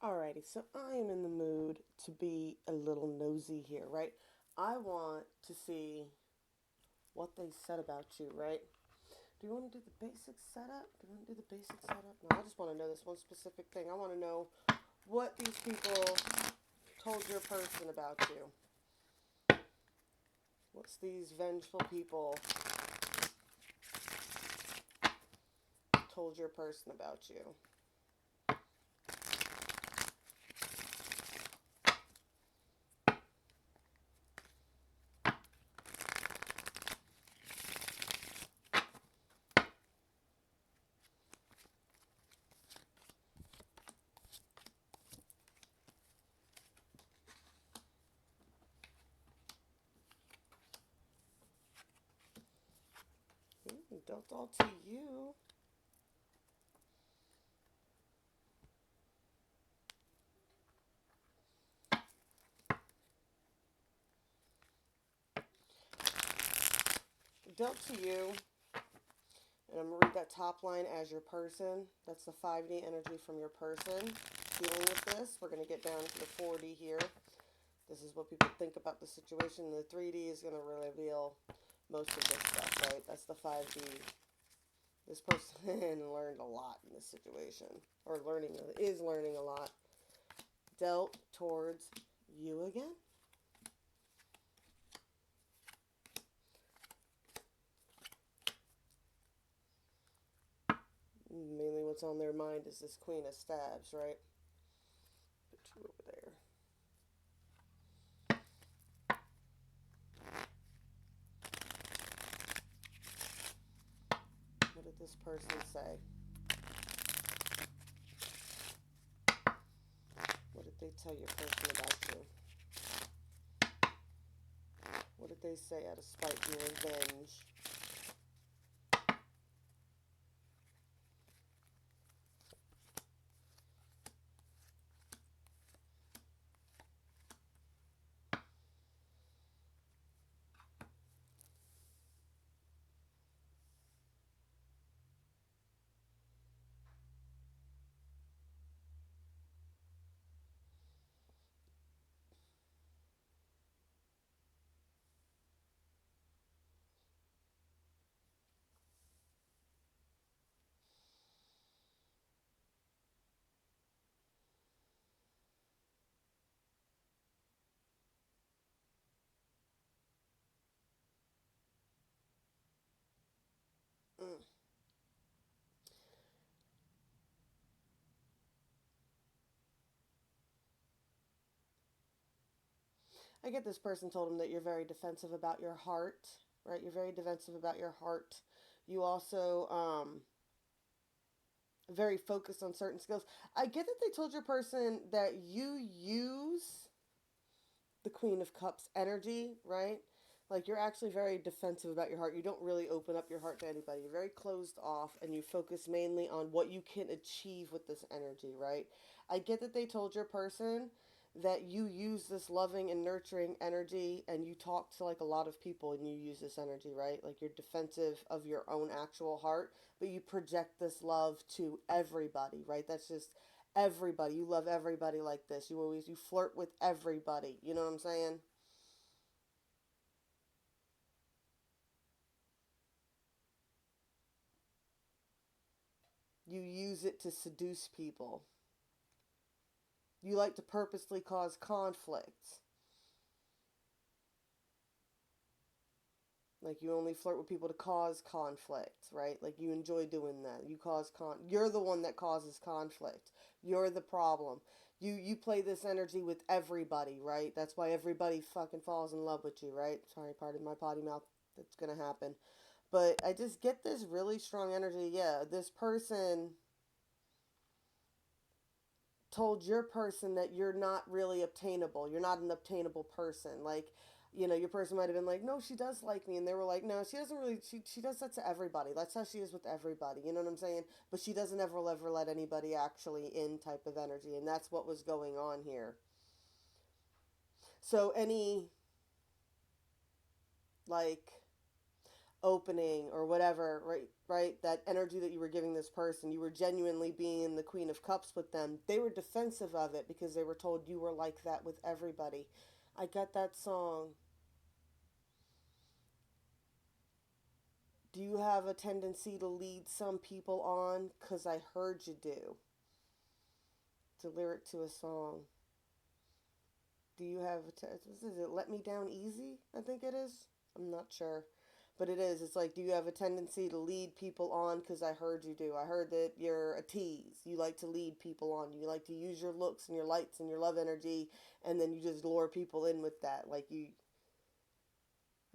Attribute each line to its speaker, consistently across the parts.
Speaker 1: Alrighty, so I am in the mood to be a little nosy here, right? I want to see what they said about you, right? Do you want to do the basic setup? Do you want to do the basic setup? No, I just want to know this one specific thing. I want to know what these people told your person about you. What's these vengeful people told your person about you? Dealt all to you. Dealt to you. And I'm going to read that top line as your person. That's the 5D energy from your person dealing with this. We're going to get down to the 4D here. This is what people think about the situation. The 3D is going to reveal most of this stuff, right? That's the 5D. This person learned a lot in this situation, or is learning a lot. Dealt towards you again. Mainly what's on their mind is this Queen of Stabs, right? Put you over there. What did this person say? What did they tell your person about you? What did they say out of spite and revenge? Mm. I get this person told him that you're very defensive about your heart, right? You're very defensive about your heart. You also very focused on certain skills. I get that they told your person that you use the Queen of Cups energy, right? Like you're actually very defensive about your heart. You don't really open up your heart to anybody. You're very closed off and you focus mainly on what you can achieve with this energy, right? I get that they told your person that you use this loving and nurturing energy and you talk to like a lot of people and you use this energy, right? Like you're defensive of your own actual heart, but you project this love to everybody, right? That's just everybody. You love everybody like this. You flirt with everybody. You know what I'm saying? You use it to seduce people. You like to purposely cause conflict. Like you only flirt with people to cause conflict, right? Like you enjoy doing that. You're the one that causes conflict. You're the problem. You play this energy with everybody, right? That's why everybody fucking falls in love with you, right? Sorry, pardon my potty mouth. That's going to happen. But I just get this really strong energy. Yeah, this person told your person that you're not really obtainable. You're not an obtainable person. Like, your person might have been like, no, she does like me. And they were like, no, she doesn't really, she does that to everybody. That's how she is with everybody. You know what I'm saying? But she doesn't ever let anybody actually in type of energy. And that's what was going on here. So any, like, opening or whatever, right? right? That energy that you were giving this person, you were genuinely being the Queen of Cups with them. They were defensive of it because they were told you were like that with everybody. I got that song. Do you have a tendency to lead some people on? 'Cause I heard you do. It's a lyric to a song. Do you have is it Let Me Down Easy? I think it is. I'm not sure. But it is. It's like, do you have a tendency to lead people on? Because I heard you do. I heard that you're a tease. You like to lead people on. You like to use your looks and your lights and your love energy, and then you just lure people in with that. Like you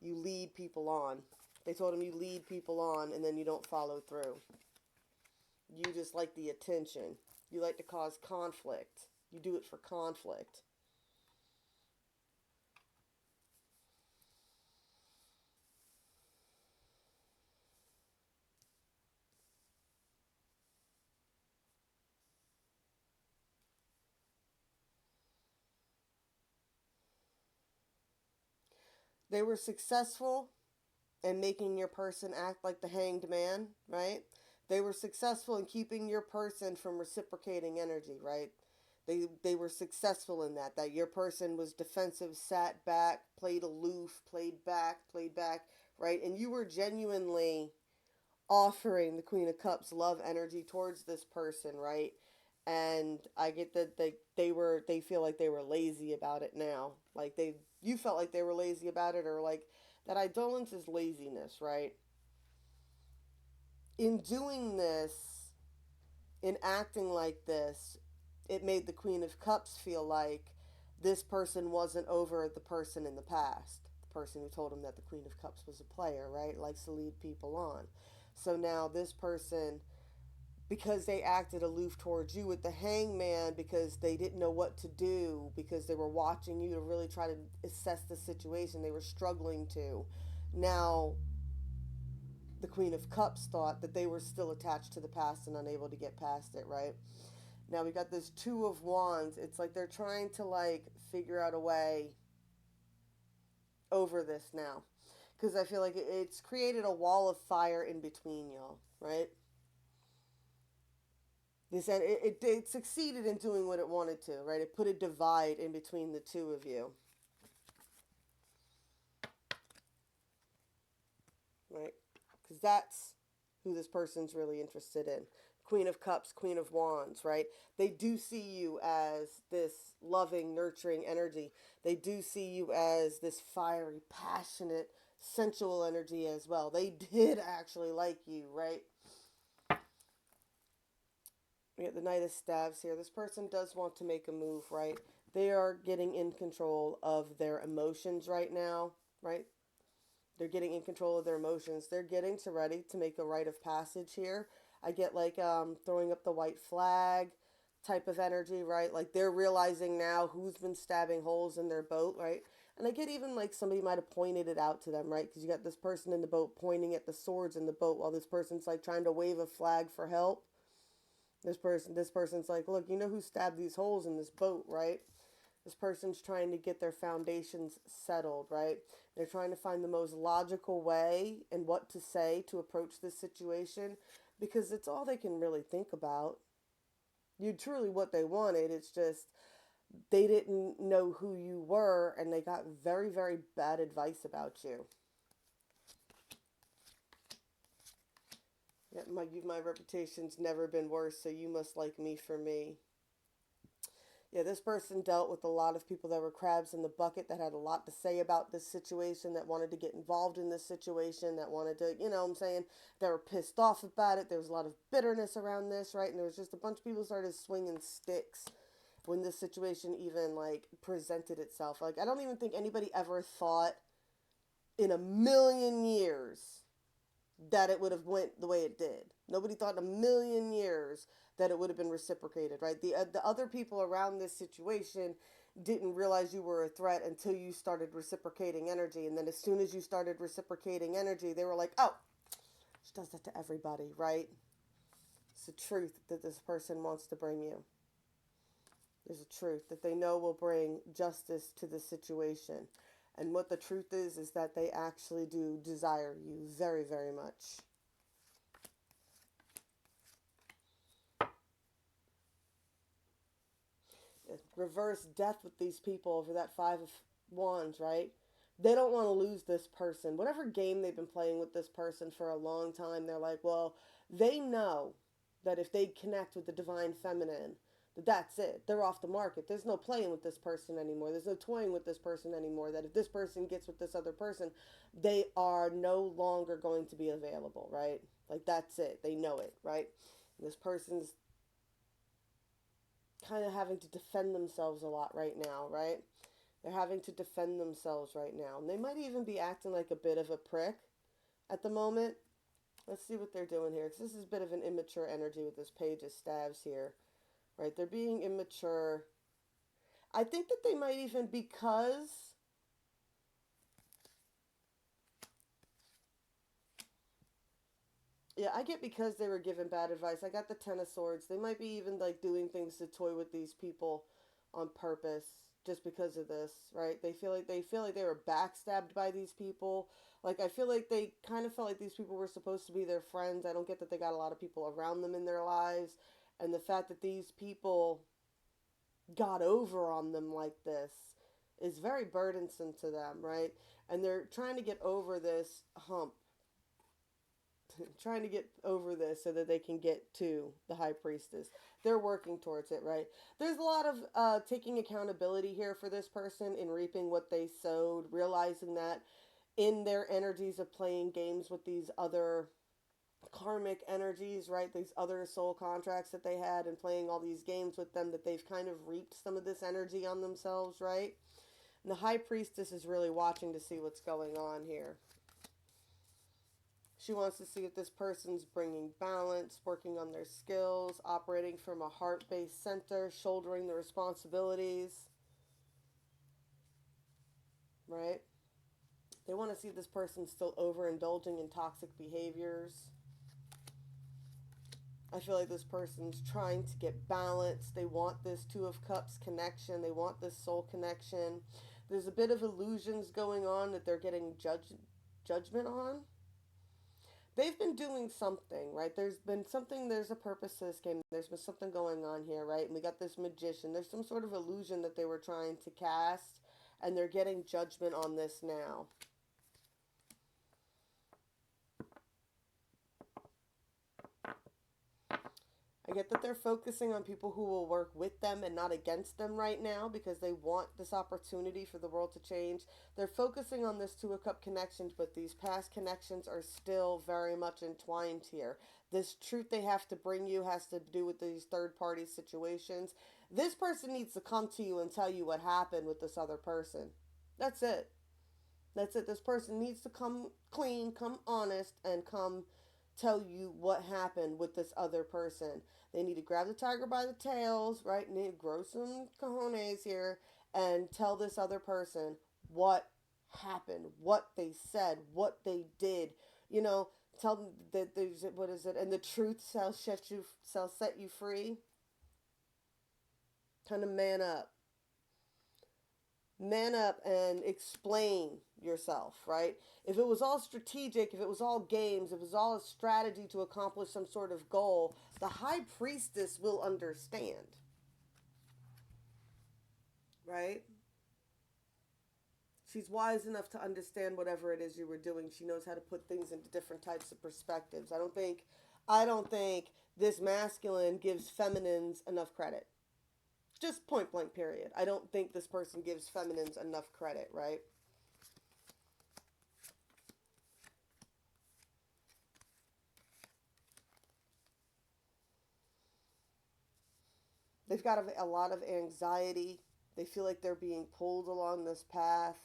Speaker 1: lead people on. They told him you lead people on, and then you don't follow through. You just like the attention. You like to cause conflict. You do it for conflict. They were successful in making your person act like the hanged man, right? They were successful in keeping your person from reciprocating energy, right? They were successful in that. That your person was defensive, sat back, played aloof, played back, right? And you were genuinely offering the Queen of Cups love energy towards this person, right? And I get that they feel like they were lazy about it now. Like they you felt like they were lazy about it, or like that indolence is laziness, right? In doing this, in acting like this, it made the Queen of Cups feel like this person wasn't over the person in the past. The person who told him that the Queen of Cups was a player, right? Likes to lead people on. So now this person, because they acted aloof towards you with the hangman, because they didn't know what to do, because they were watching you to really try to assess the situation, they were struggling to. Now, the Queen of Cups thought that they were still attached to the past and unable to get past it, right? Now we got this Two of Wands. It's like they're trying to like figure out a way over this now. Because I feel like it's created a wall of fire in between y'all, right? This and it succeeded in doing what it wanted to, right? It put a divide in between the two of you, right? Because that's who this person's really interested in. Queen of Cups, Queen of Wands, right? They do see you as this loving, nurturing energy. They do see you as this fiery, passionate, sensual energy as well. They did actually like you, right? We get the Knight of Staves here. This person does want to make a move, right? They are getting in control of their emotions right now, right? They're getting in control of their emotions. They're getting to ready to make a rite of passage here. I get like throwing up the white flag type of energy, right? Like they're realizing now who's been stabbing holes in their boat, right? And I get even like somebody might have pointed it out to them, right? Because you got this person in the boat pointing at the swords in the boat while this person's like trying to wave a flag for help. This person's like, look, you know who stabbed these holes in this boat, right? This person's trying to get their foundations settled, right? They're trying to find the most logical way and what to say to approach this situation because it's all they can really think about. You truly what they wanted. It's just they didn't know who you were and they got very, very bad advice about you. Yeah, my reputation's never been worse, so you must like me for me. Yeah, this person dealt with a lot of people that were crabs in the bucket that had a lot to say about this situation, that wanted to get involved in this situation, that wanted to, you know what I'm saying, that were pissed off about it. There was a lot of bitterness around this, right? And there was just a bunch of people started swinging sticks when this situation even like presented itself. Like I don't even think anybody ever thought in a million years that it would have went the way it did. Nobody thought in a million years that it would have been reciprocated, right? The other people around this situation didn't realize you were a threat until you started reciprocating energy, and then as soon as you started reciprocating energy, they were like, "Oh, she does that to everybody," right? It's the truth that this person wants to bring you. There's a truth that they know will bring justice to the situation. And what the truth is that they actually do desire you very, very much. reverse death with these people over that Five of Wands, right? They don't want to lose this person. Whatever game they've been playing with this person for a long time, they're like, well, they know that if they connect with the divine feminine, that's it. They're off the market. There's no playing with this person anymore. There's no toying with this person anymore. That if this person gets with this other person, they are no longer going to be available, right? Like that's it. They know it, right? And this person's kind of having to defend themselves a lot right now, right? They're having to defend themselves right now. And they might even be acting like a bit of a prick at the moment. Let's see what they're doing here. Because this is a bit of an immature energy with this page of staves here. Right? They're being immature. I think that they might even, because yeah, I get because they were given bad advice. I got the Ten of Swords. They might be even like doing things to toy with these people on purpose just because of this, right? They feel like they were backstabbed by these people. Like I feel like they kind of felt like these people were supposed to be their friends. I don't get that they got a lot of people around them in their lives, and the fact that these people got over on them like this is very burdensome to them, right? And they're trying to get over this hump, trying to get over this so that they can get to the high priestess. They're working towards it, right? There's a lot of taking accountability here for this person in reaping what they sowed, realizing that in their energies of playing games with these other karmic energies, right? These other soul contracts that they had and playing all these games with them, that they've kind of reaped some of this energy on themselves, right? And the high priestess is really watching to see what's going on here. She wants to see if this person's bringing balance, working on their skills, operating from a heart-based center, shouldering the responsibilities, right? They want to see this person still overindulging in toxic behaviors. I feel like this person's trying to get balance. They want this Two of Cups connection. They want this soul connection. There's a bit of illusions going on that they're getting judgment on. They've been doing something, right? There's been something, there's a purpose to this game. There's been something going on here, right? And we got this magician. There's some sort of illusion that they were trying to cast, and they're getting judgment on this now. I get that they're focusing on people who will work with them and not against them right now because they want this opportunity for the world to change. They're focusing on this Two of Cup connections, but these past connections are still very much entwined here. This truth they have to bring you has to do with these third party situations. This person needs to come to you and tell you what happened with this other person. That's it. That's it. This person needs to come clean, come honest, and come tell you what happened with this other person. They need to grab the tiger by the tails, right? Need to grow some cojones here and tell this other person what happened, what they said, what they did. You know, tell them that there's, what is it? And the truth shall set you free. Kind of man up and explain yourself, right? If it was all strategic, if it was all games, if it was all a strategy to accomplish some sort of goal, the high priestess will understand, right? She's wise enough to understand whatever it is you were doing. She knows how to put things into different types of perspectives. I don't think this masculine gives feminines enough credit. Just point blank period. I don't think this person gives feminines enough credit, right? They've got a lot of anxiety. They feel like they're being pulled along this path,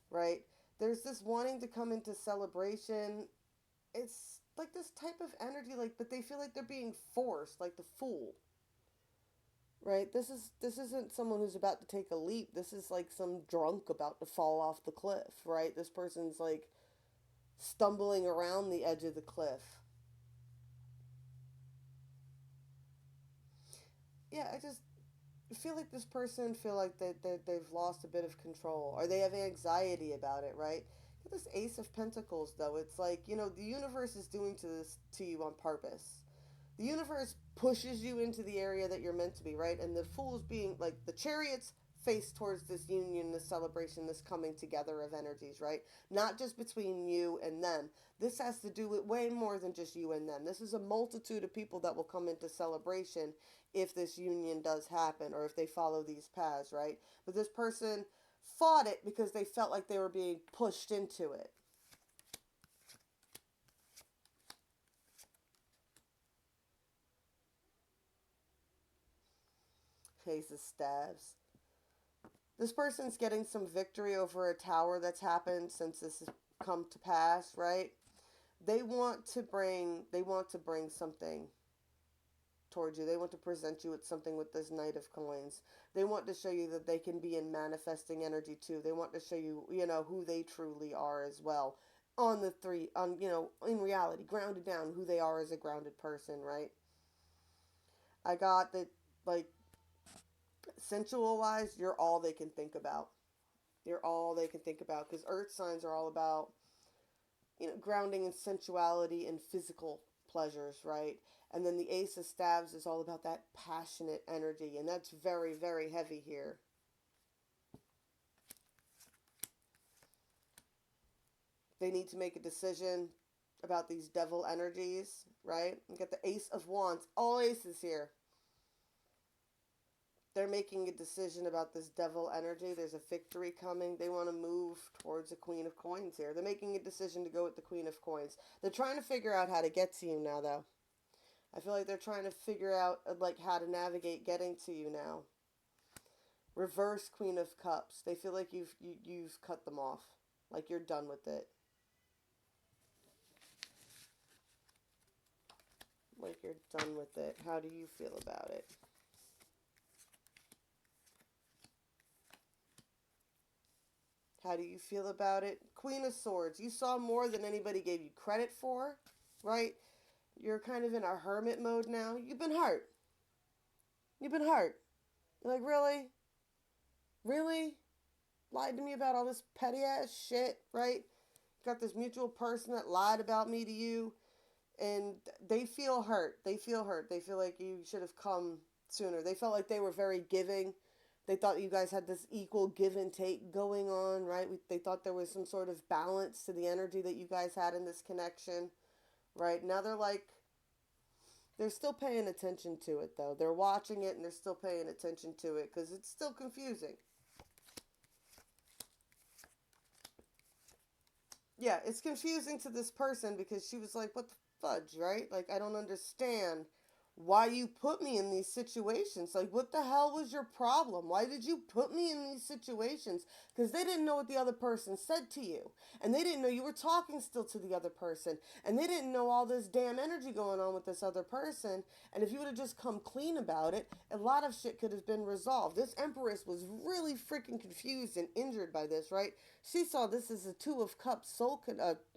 Speaker 1: right? There's this wanting to come into celebration. It's like this type of energy, like, but they feel like they're being forced, like the fool, right? This isn't someone who's about to take a leap. This is like some drunk about to fall off the cliff, right? This person's like stumbling around the edge of the cliff. Yeah, I just feel like this person feel like they've lost a bit of control, or they have anxiety about it, right? This Ace of Pentacles, though, it's like, the universe is doing to you on purpose. The universe pushes you into the area that you're meant to be, right? And the Fool's being like the Chariots face towards this union, this celebration, this coming together of energies, right? Not just between you and them. This has to do with way more than just you and them. This is a multitude of people that will come into celebration if this union does happen or if they follow these paths, right? But this person fought it because they felt like they were being pushed into it. Ace of Staves. This person's getting some victory over a tower that's happened since this has come to pass, right? They want to bring something towards you. They want to present you with something with this Knight of Coins. They want to show you that they can be in manifesting energy too. They want to show you, who they truly are as well. On the three, in reality, grounded down who they are as a grounded person, right? I got that, like, sensual wise, you're all they can think about. You're all they can think about because earth signs are all about, grounding in sensuality and physical pleasures, right? And then the Ace of Staves is all about that passionate energy, and that's very, very heavy here. They need to make a decision about these devil energies, right? You got the Ace of Wands, all aces here. They're making a decision about this devil energy. There's a victory coming. They want to move towards the Queen of Coins here. They're making a decision to go with the Queen of Coins. They're trying to figure out how to get to you now, though. I feel like they're trying to figure out like how to navigate getting to you now. Reverse Queen of Cups. They feel like you've cut them off. Like you're done with it. Like you're done with it. How do you feel about it? How do you feel about it? Queen of Swords. You saw more than anybody gave you credit for, right? You're kind of in a hermit mode now. You've been hurt. You've been hurt. You're like, really? Really? Lied to me about all this petty ass shit, right? Got this mutual person that lied about me to you, and they feel hurt. They feel hurt. They feel like you should have come sooner. They felt like they were very giving. They thought you guys had this equal give and take going on, right? They thought there was some sort of balance to the energy that you guys had in this connection, right? Now they're like, they're still paying attention to it, though. They're watching it and they're still paying attention to it because it's still confusing. Yeah, it's confusing to this person because she was like, what the fudge, right? Like, I don't understand why you put me in these situations. Like, what the hell was your problem? Why did you put me in these situations? Because they didn't know what the other person said to you. And they didn't know you were talking still to the other person. And they didn't know all this damn energy going on with this other person. And if you would have just come clean about it, a lot of shit could have been resolved. This Empress was really freaking confused and injured by this, right? She saw this as a Two of Cups,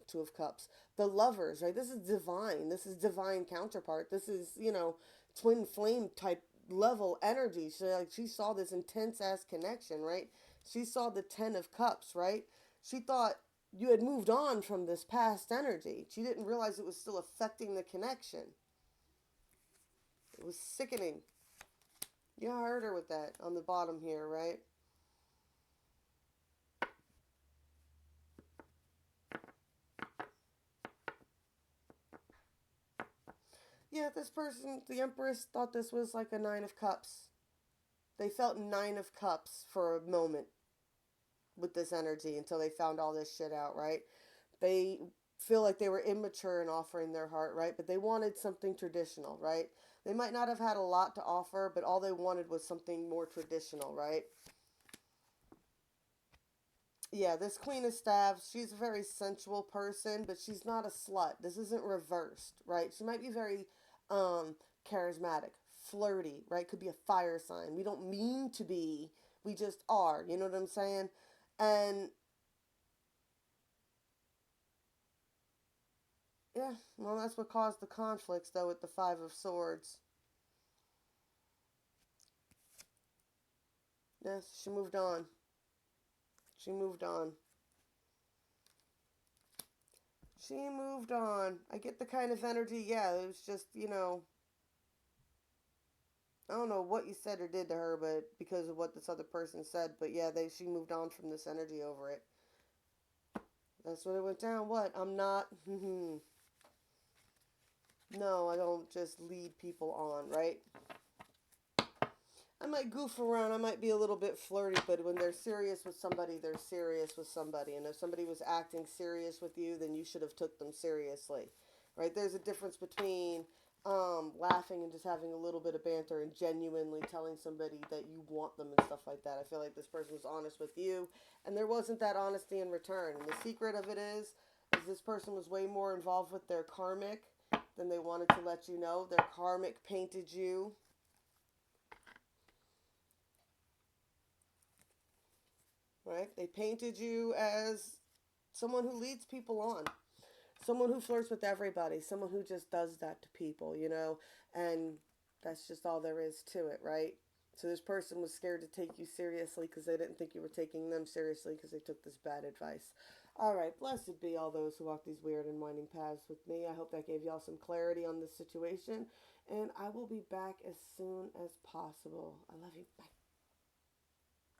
Speaker 1: Two of Cups, the lovers, right? This is divine. This is divine counterpart. This is, twin flame type level energy. She saw this intense ass connection, right? She saw the 10 of Cups, right? She thought you had moved on from this past energy. She didn't realize it was still affecting the connection. It was sickening. You heard her with that on the bottom here, right? Yeah, this person, the Empress, thought this was like a Nine of Cups. They felt Nine of Cups for a moment with this energy until they found all this shit out, right? They feel like they were immature in offering their heart, right? But they wanted something traditional, right? They might not have had a lot to offer, but all they wanted was something more traditional, right? Yeah, this Queen of Staves, she's a very sensual person, but she's not a slut. This isn't reversed, right? She might be very charismatic, flirty, right? Could be a fire sign. We don't mean to be, we just are. You know what I'm saying? And yeah, well, that's what caused the conflicts, though, with the Five of Swords. Yes, she moved on. She moved on. She moved on. I get the kind of energy, yeah, it was just, I don't know what you said or did to her, but because of what this other person said, but yeah, she moved on from this energy over it. That's what it went down. What? I'm not. No, I don't just lead people on, right? I might goof around, I might be a little bit flirty, but when they're serious with somebody, they're serious with somebody. And if somebody was acting serious with you, then you should have took them seriously. Right? There's a difference between laughing and just having a little bit of banter and genuinely telling somebody that you want them and stuff like that. I feel like this person was honest with you and there wasn't that honesty in return. And the secret of it is this person was way more involved with their karmic than they wanted to let you know. Their karmic painted you, right? They painted you as someone who leads people on, someone who flirts with everybody, someone who just does that to people, and that's just all there is to it, right? So this person was scared to take you seriously because they didn't think you were taking them seriously because they took this bad advice. All right, blessed be all those who walk these weird and winding paths with me. I hope that gave y'all some clarity on this situation, and I will be back as soon as possible. I love you. Bye.